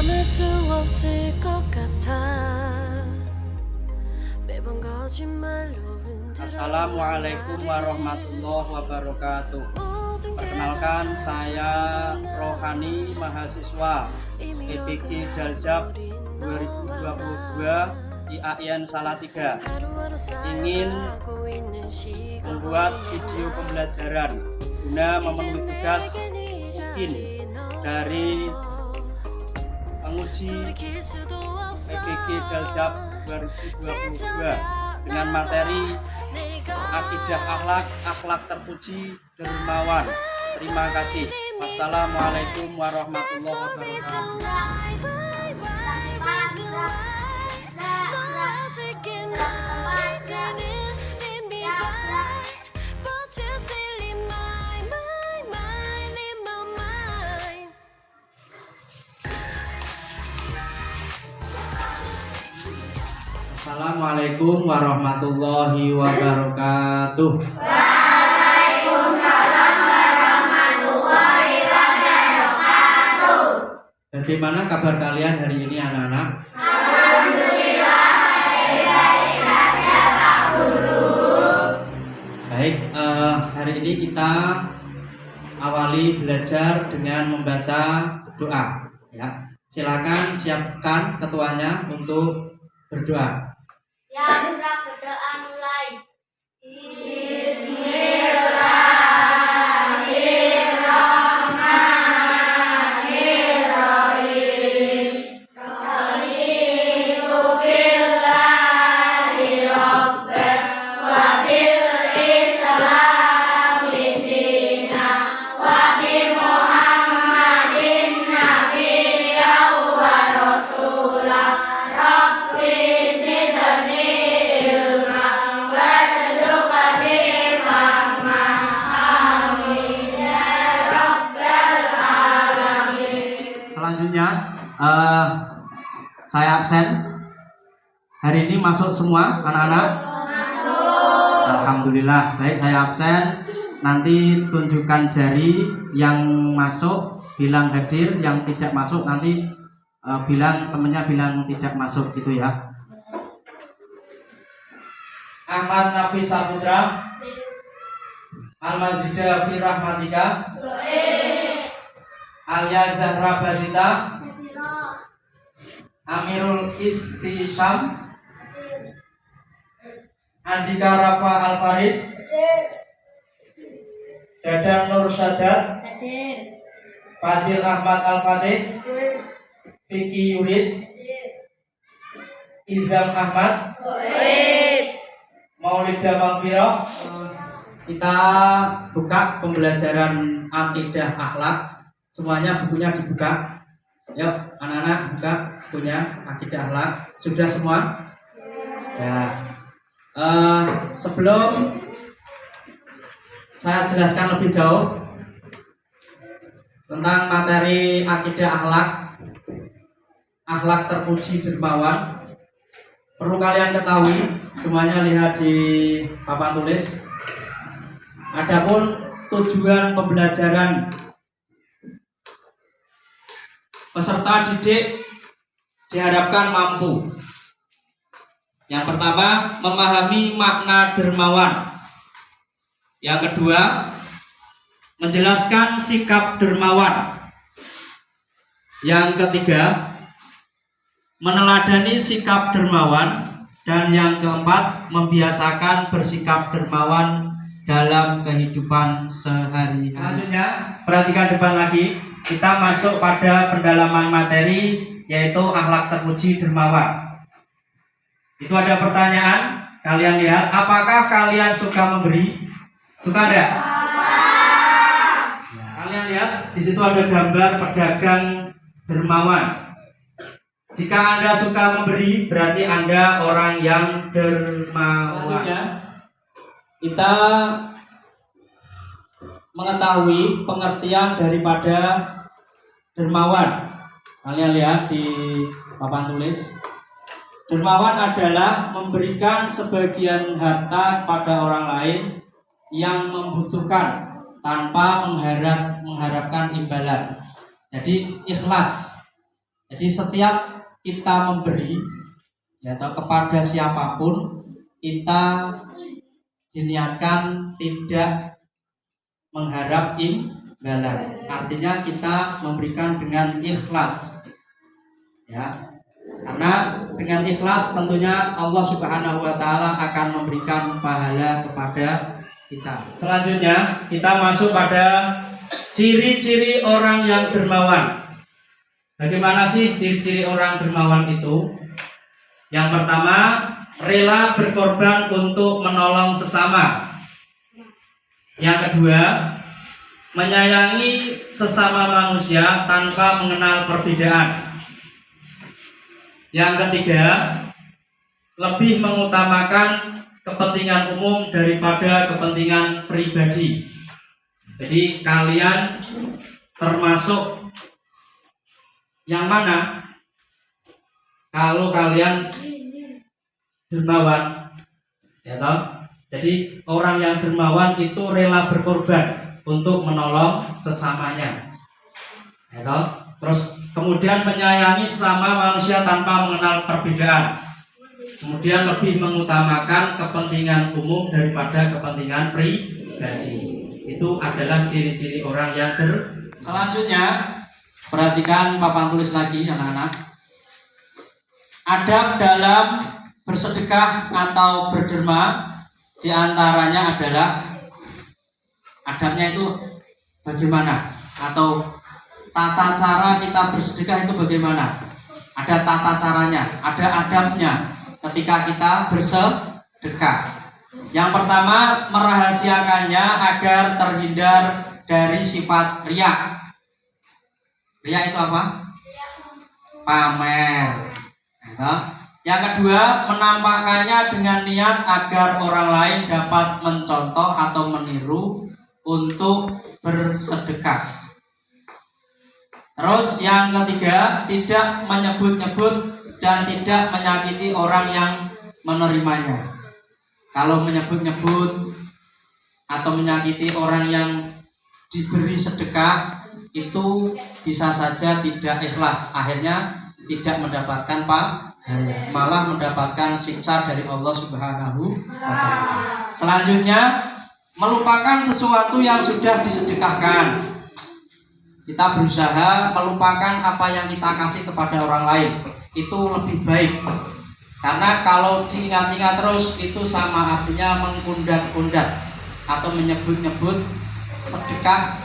참을 수 없을 것 같아 매번 거짓말로 흔들어 Assalamualaikum warahmatullahi wabarakatuh. Perkenalkan, saya Rohani, mahasiswa PPG Daljab 2022 IAIN Salatiga, ingin membuat video pembelajaran guna memenuhi tugas mungkin dari penguji PPG Daljab 2022 dengan materi akidah akhlak terpuji dermawan. Terima kasih. Wassalamualaikum warahmatullahi wabarakatuh. Assalamualaikum warahmatullahi wabarakatuh. Waalaikumsalam warahmatullahi wabarakatuh. Bagaimana kabar kalian hari ini, anak-anak? Alhamdulillah, baik-baik saja, Pak Guru. Baik, hari ini kita awali belajar dengan membaca doa. Ya, silakan siapkan ketuanya untuk berdoa. Ya, sudah berdoa mulai. Bismillahirrahmanirrahim. Raditu billahi rabban wa bil islami dinan wa bi Muhammadin nabiyyan wa rasulan. Rabbi zidni ilman warzuqni fahman. Amin ya rabbal alamin. Selanjutnya, saya absen. Hari ini masuk semua anak-anak? Masuk. Alhamdulillah. Baik, saya absen. Nanti tunjukkan jari yang masuk, bilang hadir. Yang tidak masuk nanti bilang temennya bilang tidak masuk, gitu ya. Ahmad Nafis Saputra, Al-Mazidah fi Rahmatika, Alia Zahra Basita, Amirul Istisham, Andika Rafa Al-Faris, Dadang Nur Sadat, Fadil Ahmad Al-Fatih, Vicky Yurid, Izam Ahmad, Maulida Maghfirah. Kita buka pembelajaran akidah akhlak. Semuanya bukunya dibuka. Yuk, anak-anak buka bukunya akidah akhlak. Sudah semua? Ya. Sebelum saya jelaskan lebih jauh tentang materi akidah akhlak terpuji dermawan, perlu kalian ketahui, semuanya lihat di papan tulis. Adapun tujuan pembelajaran peserta didik diharapkan mampu. Yang pertama, memahami makna dermawan. Yang kedua, menjelaskan sikap dermawan. Yang ketiga, meneladani sikap dermawan. Dan yang keempat, membiasakan bersikap dermawan dalam kehidupan sehari-hari. Selanjutnya, perhatikan depan lagi. Kita masuk pada pendalaman materi, yaitu akhlak terpuji dermawan. Itu ada pertanyaan, kalian lihat, apakah kalian suka memberi? Suka enggak? Ya, kalian lihat, di situ ada gambar pedagang dermawan. Jika Anda suka memberi, berarti Anda orang yang dermawan. Selanjutnya, kita mengetahui pengertian daripada dermawan. Kalian lihat di papan tulis. Dermawan adalah memberikan sebagian harta pada orang lain yang membutuhkan tanpa mengharapkan imbalan. Jadi ikhlas Jadi setiap kita memberi ya, atau kepada siapapun, kita diniatkan tidak mengharap imbalan. Artinya kita memberikan dengan ikhlas. Ya. Karena dengan ikhlas tentunya Allah Subhanahu wa taala akan memberikan pahala kepada kita. Selanjutnya kita masuk pada ciri-ciri orang yang dermawan. Bagaimana sih ciri-ciri orang dermawan itu? Yang pertama, rela berkorban untuk menolong sesama. Yang kedua, menyayangi sesama manusia tanpa mengenal perbedaan. Yang ketiga, lebih mengutamakan kepentingan umum daripada kepentingan pribadi. Jadi kalian termasuk yang mana? Kalau kalian dermawan, ya toh? Jadi orang yang dermawan itu rela berkorban untuk menolong sesamanya, ya toh? Terus kemudian menyayangi sesama manusia tanpa mengenal perbedaan. Kemudian lebih mengutamakan kepentingan umum daripada kepentingan pribadi. Itu adalah ciri-ciri orang yang Selanjutnya, perhatikan papan tulis lagi anak-anak. Adab dalam bersedekah atau berderma diantaranya adalah adabnya itu bagaimana, atau tata cara kita bersedekah itu bagaimana. Ada tata caranya, ada adabnya ketika kita bersedekah. Yang pertama, merahasiakannya agar terhindar dari sifat riya. Riya itu apa? Pamer. Yang kedua, menampakkannya dengan niat agar orang lain dapat mencontoh atau meniru untuk bersedekah. Terus yang ketiga, tidak menyebut-nyebut dan tidak menyakiti orang yang menerimanya. Kalau menyebut-nyebut atau menyakiti orang yang diberi sedekah, itu bisa saja tidak ikhlas, akhirnya tidak mendapatkan pahala, malah mendapatkan siksa dari Allah Subhanahu wa taala. Selanjutnya, melupakan sesuatu yang sudah disedekahkan. Kita berusaha melupakan apa yang kita kasih kepada orang lain. Itu lebih baik. Karena kalau diingat-ingat terus, itu sama artinya mengundat-undat atau menyebut-nyebut sedekah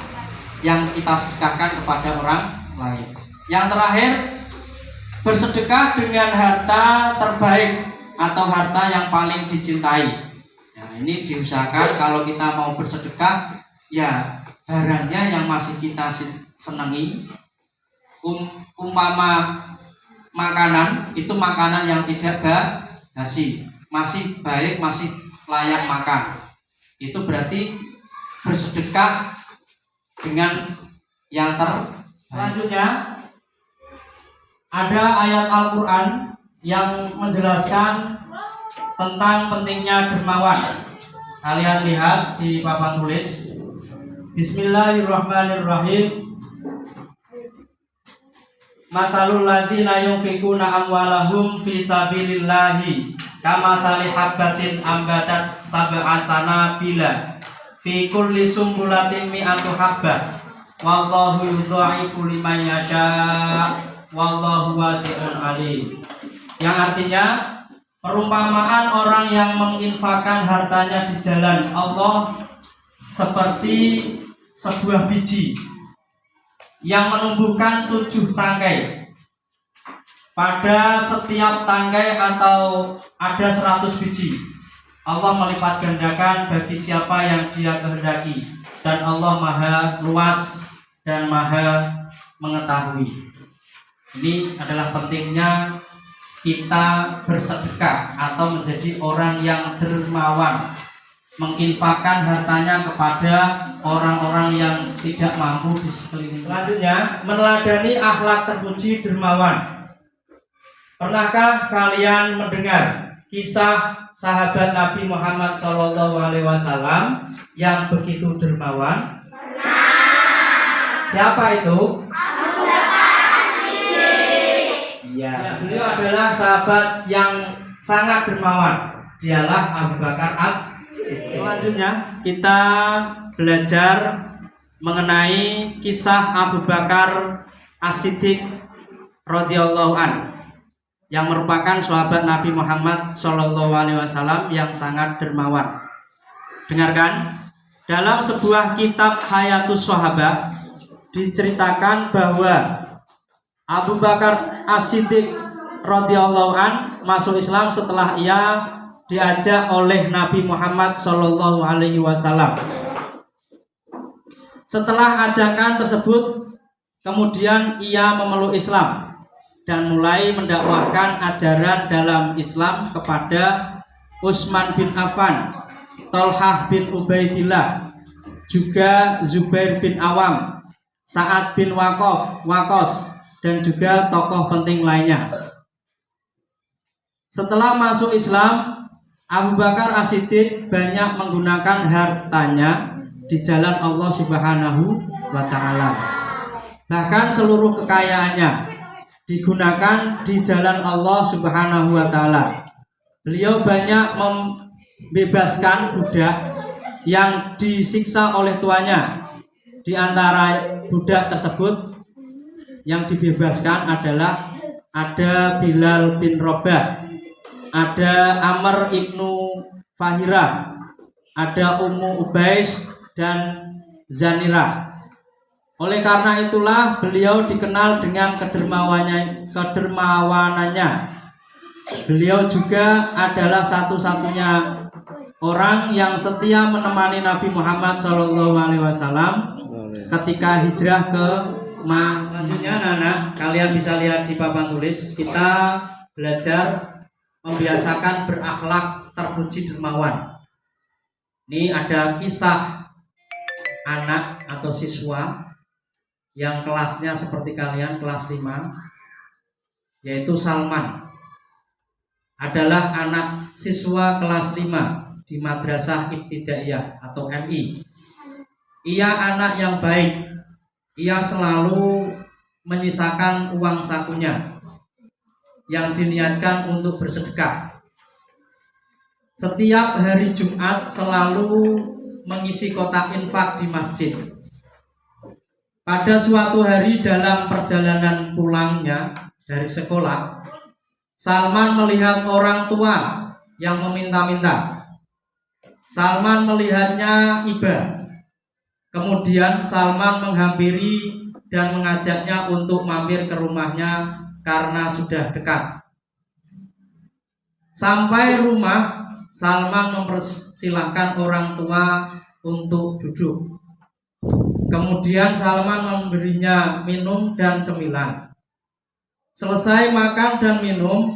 yang kita sedekahkan kepada orang lain. Yang terakhir, bersedekah dengan harta terbaik atau harta yang paling dicintai. Nah, ini diusahakan kalau kita mau bersedekah, ya barangnya yang masih kita senangi. Umpama makanan, itu makanan yang tidak basi, masih baik, masih layak makan. Itu berarti bersedekah dengan yang terbaik. Selanjutnya, ada ayat Al-Quran yang menjelaskan tentang pentingnya dermawan. Kalian lihat di papan tulis. Bismillahirrahmanirrahim. Mathalul ladzina yunfikuna amwalahum fi sabilillahi kamathali habbatin ambatat sab'a sanabila fi kulli sumbulatin mi'atu habbah wallahu yudha'ifu liman yasha' wallahu wasi'un alim. Yang artinya, perumpamaan orang yang menginfakkan hartanya di jalan Allah seperti sebuah biji yang menumbuhkan 7 tangkai. Pada setiap tangkai atau ada 100 biji, Allah melipat gandakan bagi siapa yang Dia kehendaki, dan Allah Maha luas dan Maha mengetahui. Ini adalah pentingnya kita bersedekah atau menjadi orang yang dermawan, menginfakkan hartanya kepada orang-orang yang tidak mampu di sekeliling. Selanjutnya, meneladani akhlak terpuji dermawan. Pernahkah kalian mendengar kisah sahabat Nabi Muhammad SAW yang begitu dermawan? Pernah. Siapa itu? Abu Bakar Siddiq. Ya, beliau adalah sahabat yang sangat dermawan. Dialah Abu Bakar As-Siddiq. Selanjutnya kita belajar mengenai kisah Abu Bakar As-Siddiq radhiyallahu an, yang merupakan sahabat Nabi Muhammad SAW yang sangat dermawan. Dengarkan, dalam sebuah kitab Hayatus Sahabah diceritakan bahwa Abu Bakar As-Siddiq radhiyallahu an masuk Islam setelah ia diajak oleh Nabi Muhammad SAW. Setelah ajakan tersebut, kemudian ia memeluk Islam dan mulai mendakwahkan ajaran dalam Islam kepada Utsman bin Affan, Thalhah bin Ubaidillah, juga Zubair bin Awam, Sa'ad bin Waqqas, dan juga tokoh penting lainnya. Setelah masuk Islam, Abu Bakar As-Siddiq banyak menggunakan hartanya di jalan Allah Subhanahu wa Ta'ala. Bahkan seluruh kekayaannya digunakan di jalan Allah Subhanahu wa Ta'ala. Beliau banyak membebaskan budak yang disiksa oleh tuannya. Di antara budak tersebut yang dibebaskan adalah ada Bilal bin Rabah, ada Amr ibnu Fahirah, ada Ummu Ubais dan Zanirah. Oleh karena itulah beliau dikenal dengan kedermawanannya. Beliau juga adalah satu-satunya orang yang setia menemani Nabi Muhammad SAW ketika hijrah ke Mekah. Selanjutnya, anak-anak, kalian bisa lihat di papan tulis, kita belajar membiasakan berakhlak terpuji dermawan. Ini ada kisah anak atau siswa yang kelasnya seperti kalian, kelas 5, yaitu Salman. Adalah anak siswa kelas 5 di Madrasah Ibtidaiyah atau MI. Ia anak yang baik. Ia selalu menyisakan uang sakunya yang diniatkan untuk bersedekah. Setiap hari Jumat selalu mengisi kotak infak di masjid. Pada suatu hari dalam perjalanan pulangnya dari sekolah, Salman melihat orang tua yang meminta-minta. Salman melihatnya iba. Kemudian Salman menghampiri dan mengajaknya untuk mampir ke rumahnya karena sudah dekat. Sampai rumah, Salman mempersilahkan orang tua untuk duduk. Kemudian Salman memberinya minum dan cemilan. Selesai makan dan minum,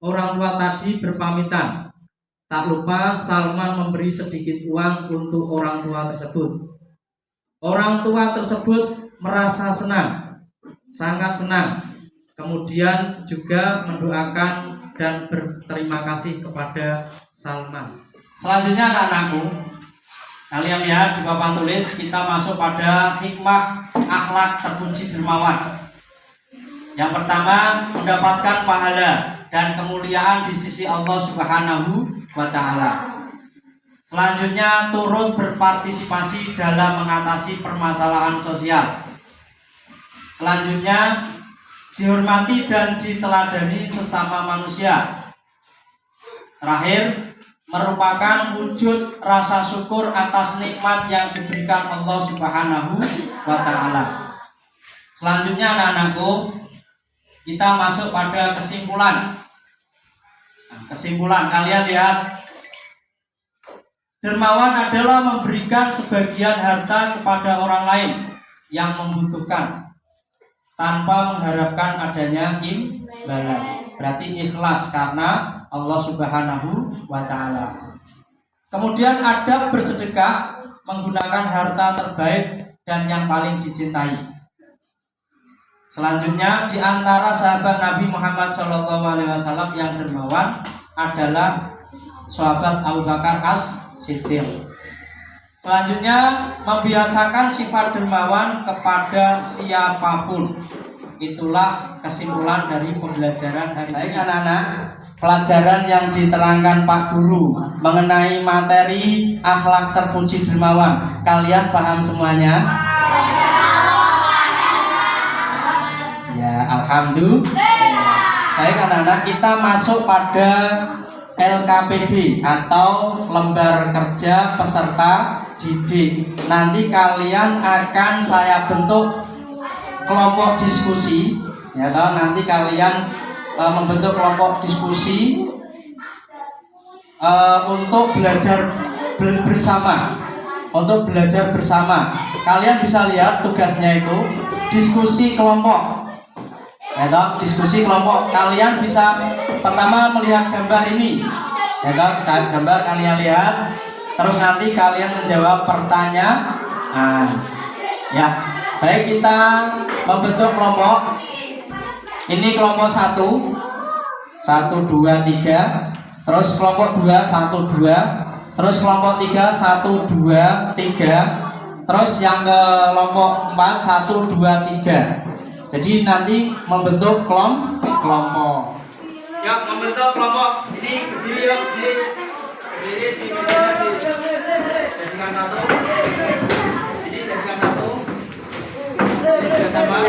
orang tua tadi berpamitan. Tak lupa Salman memberi sedikit uang untuk orang tua tersebut. Orang tua tersebut merasa senang, sangat senang. Kemudian juga mendoakan dan berterima kasih kepada Salman. Selanjutnya, anak-anakku, kalian lihat di papan tulis, kita masuk pada hikmah akhlak terpuji dermawan. Yang pertama, mendapatkan pahala dan kemuliaan di sisi Allah Subhanahu wa Ta'ala. Selanjutnya, turut berpartisipasi dalam mengatasi permasalahan sosial. Selanjutnya, dihormati dan diteladani sesama manusia. Terakhir, merupakan wujud rasa syukur atas nikmat yang diberikan Allah Subhanahu wa Ta'ala. Selanjutnya, anak-anakku, kita masuk pada kesimpulan. Kesimpulan, kalian lihat, dermawan adalah memberikan sebagian harta kepada orang lain yang membutuhkan tanpa mengharapkan adanya imbalan. Berarti ikhlas karena Allah Subhanahu wa Ta'ala. Kemudian adab bersedekah menggunakan harta terbaik dan yang paling dicintai. Selanjutnya, di antara sahabat Nabi Muhammad SAW yang dermawan adalah sahabat Abu Bakar As-Siddiq. Selanjutnya, membiasakan sifat dermawan kepada siapapun. itulah kesimpulan dari pembelajaran hari ini. Baik anak-anak, pelajaran yang diterangkan Pak Guru mengenai materi akhlak terpuji dermawan, kalian paham semuanya? Ya, alhamdulillah. Baik anak-anak, kita masuk pada LKPD atau lembar kerja peserta didik. Nanti kalian akan saya bentuk kelompok diskusi, ya toh. Nanti kalian membentuk kelompok diskusi untuk belajar bersama. Untuk belajar bersama, kalian bisa lihat tugasnya itu diskusi kelompok. Ya toh, diskusi kelompok. Kalian bisa pertama melihat gambar ini. Ya toh, gambar kalian lihat. Terus nanti kalian menjawab pertanyaan. Ya, baik, kita membentuk kelompok. Ini kelompok 1 2, 3. Terus kelompok 2 1, 2. Terus kelompok 3 1, 2, 3. Terus yang kelompok 4 1, 2, 3. Jadi nanti membentuk kelompok. Ya, membentuk kelompok. Ini berdiri, yuk, berdiri di meja, jadikan satu. Ini jadikan satu. Ini juga sama.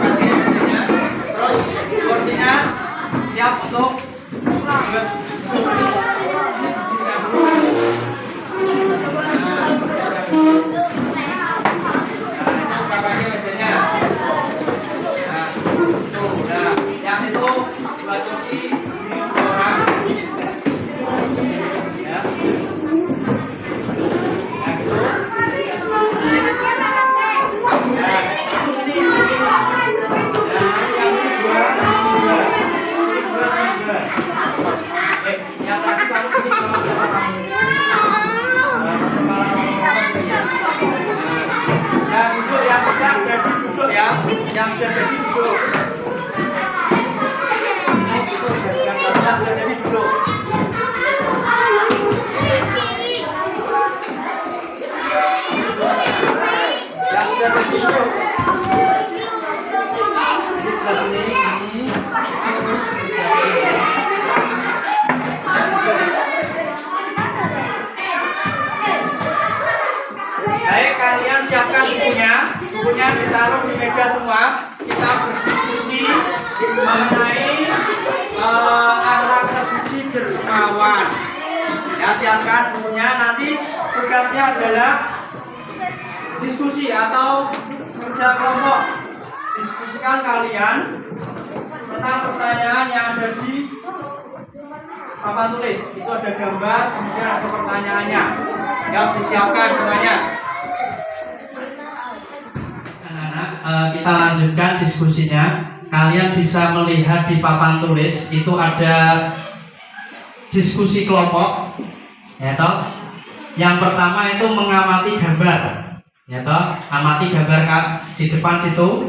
Kasih mesinnya. Terus kursinya siap untuk yang sudah jadi duduk. Yang sudah jadi duduk. Yang sudah jadi duduk. Ini sebelah sini. Baik, kalian siapkan bukunya ditaruh di meja semua. Kita berdiskusi mengenai akhlak terpuji dermawan. Ya, siapkan bukunya. Nanti tugasnya adalah diskusi atau kerja kelompok. Diskusikan kalian tentang pertanyaan yang ada di papan tulis. Itu ada gambar, kemudian ada pertanyaannya. Ya, disiapkan semuanya. Kita lanjutkan diskusinya. Kalian bisa melihat di papan tulis itu ada diskusi kelompok, ya toh. Yang pertama itu mengamati gambar, ya toh. Amati gambar di depan situ,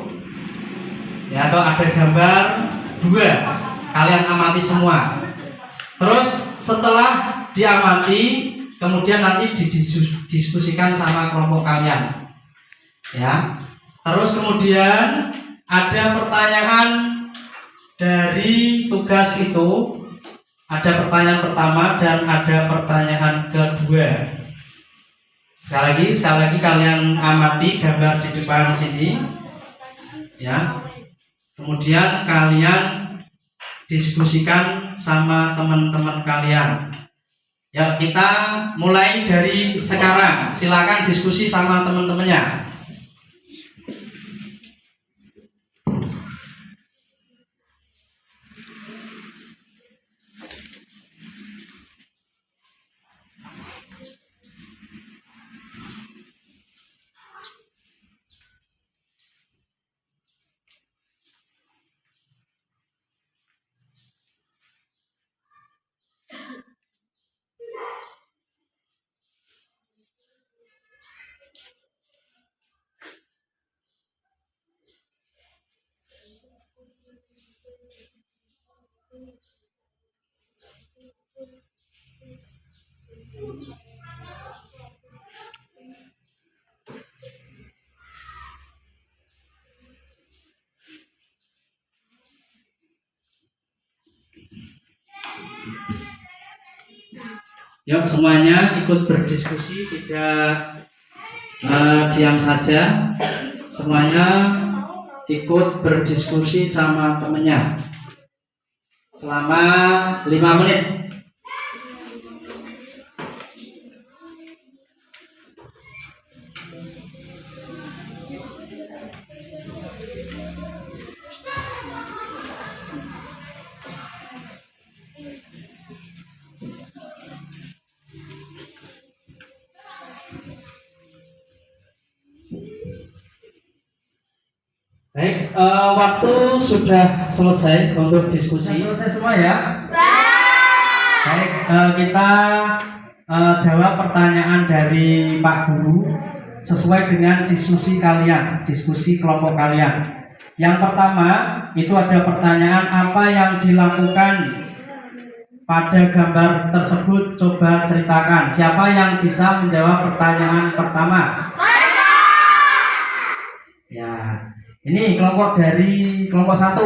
ya toh. Ada gambar 2. Kalian amati semua. Terus setelah diamati, kemudian nanti didiskusikan sama kelompok kalian, ya. Terus kemudian ada pertanyaan dari tugas itu. Ada pertanyaan pertama dan ada pertanyaan kedua. Sekali lagi kalian amati gambar di depan sini, ya. Kemudian kalian diskusikan sama teman-teman kalian. Ya, kita mulai dari sekarang. Silakan diskusi sama teman-temannya. Yuk semuanya ikut berdiskusi, tidak diam saja. Semuanya ikut berdiskusi sama temennya selama 5 menit. Baik, waktu sudah selesai untuk diskusi. Sudah selesai semua ya? Baik, kita jawab pertanyaan dari Pak Guru sesuai dengan diskusi kalian, diskusi kelompok kalian. Yang pertama, itu ada pertanyaan apa yang dilakukan pada gambar tersebut, coba ceritakan. Siapa yang bisa menjawab pertanyaan pertama? Ya. Ini kelompok dari kelompok 1.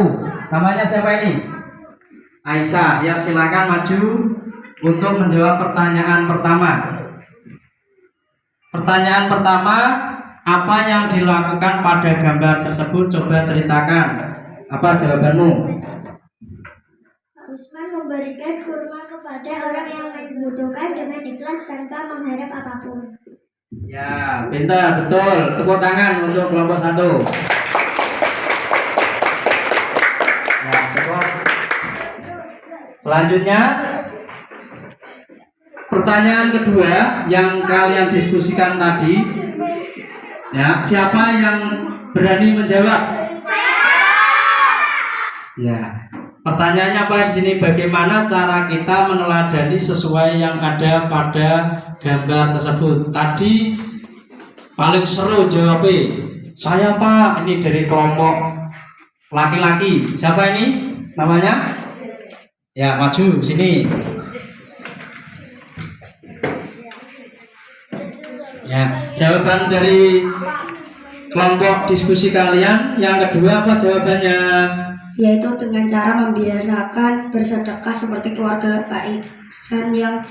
Namanya siapa ini? Aisyah. Ya, silakan maju untuk menjawab pertanyaan pertama. Pertanyaan pertama, apa yang dilakukan pada gambar tersebut? Coba ceritakan. Apa jawabanmu? Usman memberikan kurma kepada orang yang membutuhkan dengan ikhlas tanpa mengharap apapun. Ya, pintar, betul. Tepuk tangan untuk kelompok 1. Selanjutnya, pertanyaan kedua yang kalian diskusikan tadi, ya, siapa yang berani menjawab? Ya, pertanyaannya apa di sini? Bagaimana cara kita meneladani sesuai yang ada pada gambar tersebut? Tadi paling seru jawabnya. Saya Pak, ini dari kelompok laki-laki. Siapa ini? Namanya? Ya, maju sini. Ya, jawaban dari kelompok diskusi kalian yang kedua apa jawabannya? Yaitu dengan cara membiasakan bersedekah seperti keluarga Pak Iksan yang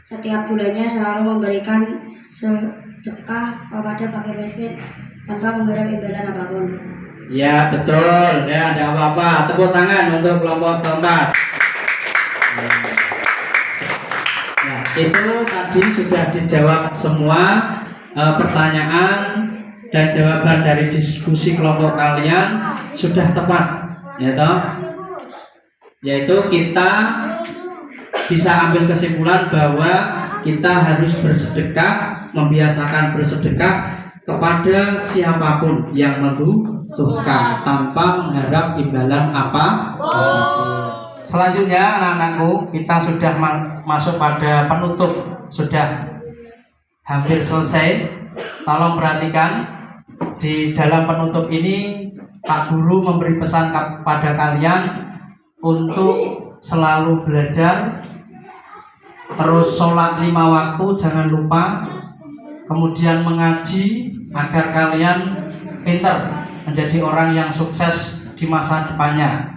setiap bulannya selalu memberikan sedekah kepada fakir miskin tanpa mengharap imbalan apapun. Ya, betul. Ya, tidak apa-apa. Tepuk tangan untuk kelompok keempat. Nah, itu tadi sudah dijawab semua pertanyaan dan jawaban dari diskusi kelompok kalian sudah tepat, ya toh? Yaitu kita bisa ambil kesimpulan bahwa kita harus bersedekah, membiasakan bersedekah kepada siapapun yang membutuhkan tanpa mengharap imbalan apa. Selanjutnya anak-anakku, kita sudah masuk pada penutup, sudah hampir selesai. Tolong perhatikan, di dalam penutup ini Pak Guru memberi pesan kepada kalian untuk selalu belajar, terus sholat 5 waktu jangan lupa, kemudian mengaji agar kalian pintar menjadi orang yang sukses di masa depannya.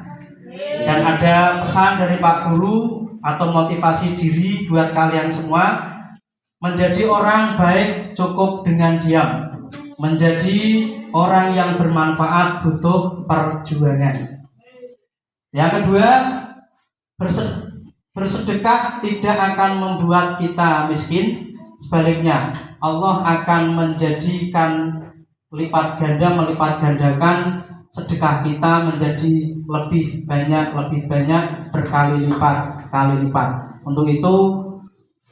Dan ada pesan dari Pak Guru atau motivasi diri buat kalian semua, menjadi orang baik cukup dengan diam, menjadi orang yang bermanfaat butuh perjuangan. Yang kedua, bersedekah tidak akan membuat kita miskin, sebaliknya Allah akan menjadikan melipat gandakan sedekah kita menjadi lebih banyak berkali lipat. Untuk itu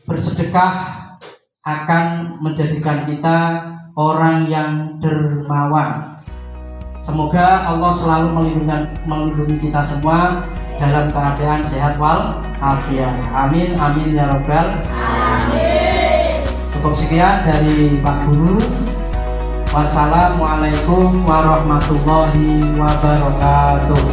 bersedekah akan menjadikan kita orang yang dermawan. Semoga Allah selalu melindungi kita semua dalam keadaan sehat wal afiat. Amin amin ya rabbal alamin. Cukup sekian dari Pak Guru. Wassalamualaikum warahmatullahi wabarakatuh.